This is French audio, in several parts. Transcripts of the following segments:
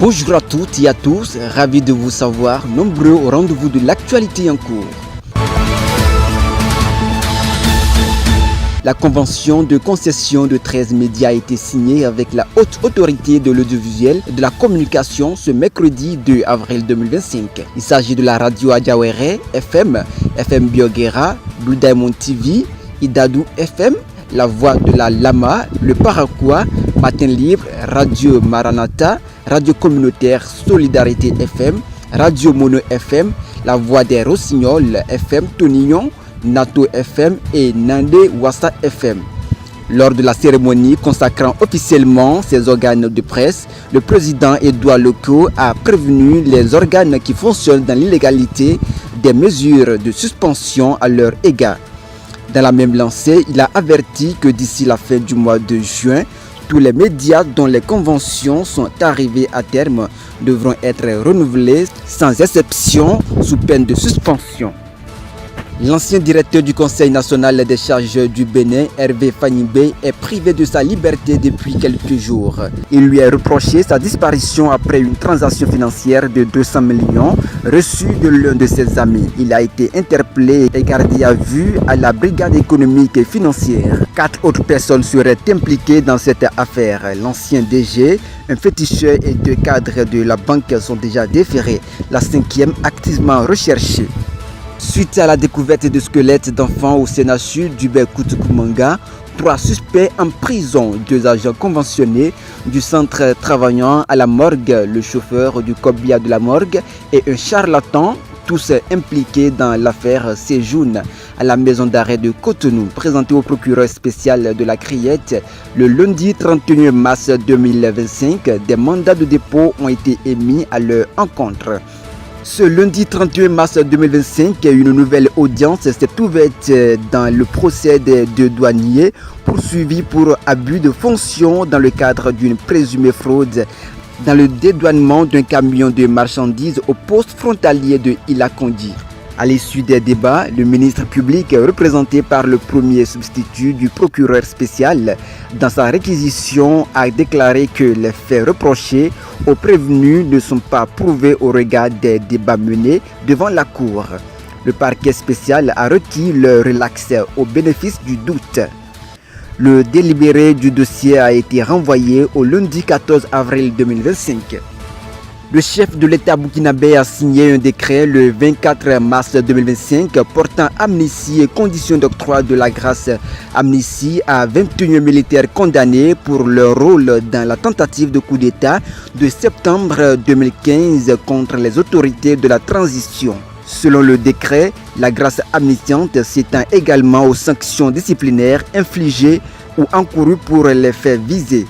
Bonjour à toutes et à tous, ravi de vous savoir nombreux au rendez-vous de l'actualité en cours. La convention de concession de 13 médias a été signée avec la haute autorité de l'audiovisuel et de la communication ce mercredi 2 avril 2025. Il s'agit de la radio Adjawere FM, FM Biogera, Blue Diamond TV, Idadou FM, La Voix de la Lama, Le Paraquois, Matin Libre, Radio Maranatha, Radio Communautaire Solidarité FM, Radio Mono FM, La Voix des Rossignols FM Tonignon, Nato FM et Nandé Wassa FM. Lors de la cérémonie consacrant officiellement ces organes de presse, le président Edouard Loko a prévenu les organes qui fonctionnent dans l'illégalité des mesures de suspension à leur égard. Dans la même lancée, il a averti que d'ici la fin du mois de juin, tous les médias dont les conventions sont arrivées à terme devront être renouvelés sans exception sous peine de suspension. L'ancien directeur du Conseil national des charges du Bénin, Hervé Fanibé, est privé de sa liberté depuis quelques jours. Il lui est reproché sa disparition après une transaction financière de 200 millions reçue de l'un de ses amis. Il a été interpellé et gardé à vue à la brigade économique et financière. 4 autres personnes seraient impliquées dans cette affaire. L'ancien DG, un féticheur et 2 cadres de la banque sont déjà déférés. La 5e activement recherchée. Suite à la découverte de squelettes d'enfants au CNHU du Berkoutoumanga, 3 suspects en prison, 2 agents conventionnés du centre travaillant à la morgue, le chauffeur du corbillard de la morgue et un charlatan, tous impliqués dans l'affaire Séjourne à la maison d'arrêt de Cotonou, présenté au procureur spécial de la Criette le lundi 31 mars 2025. Des mandats de dépôt ont été émis à leur encontre. Ce lundi 31 mars 2025, une nouvelle audience s'est ouverte dans le procès des 2 douaniers poursuivis pour abus de fonction dans le cadre d'une présumée fraude dans le dédouanement d'un camion de marchandises au poste frontalier de Ilakondi. À l'issue des débats, le ministre public, représenté par le premier substitut du procureur spécial, dans sa réquisition, a déclaré que les faits reprochés aux prévenus ne sont pas prouvés au regard des débats menés devant la Cour. Le parquet spécial a requis le relax au bénéfice du doute. Le délibéré du dossier a été renvoyé au lundi 14 avril 2025. Le chef de l'État burkinabé a signé un décret le 24 mars 2025 portant amnistie et conditions d'octroi de la grâce amnistie à 21 militaires condamnés pour leur rôle dans la tentative de coup d'État de septembre 2015 contre les autorités de la transition. Selon le décret, la grâce amnistiante s'étend également aux sanctions disciplinaires infligées ou encourues pour les faits visés.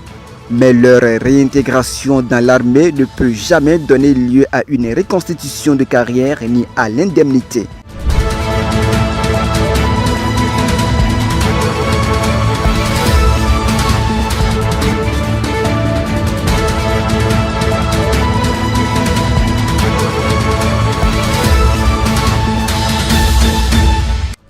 Mais leur réintégration dans l'armée ne peut jamais donner lieu à une reconstitution de carrière ni à l'indemnité.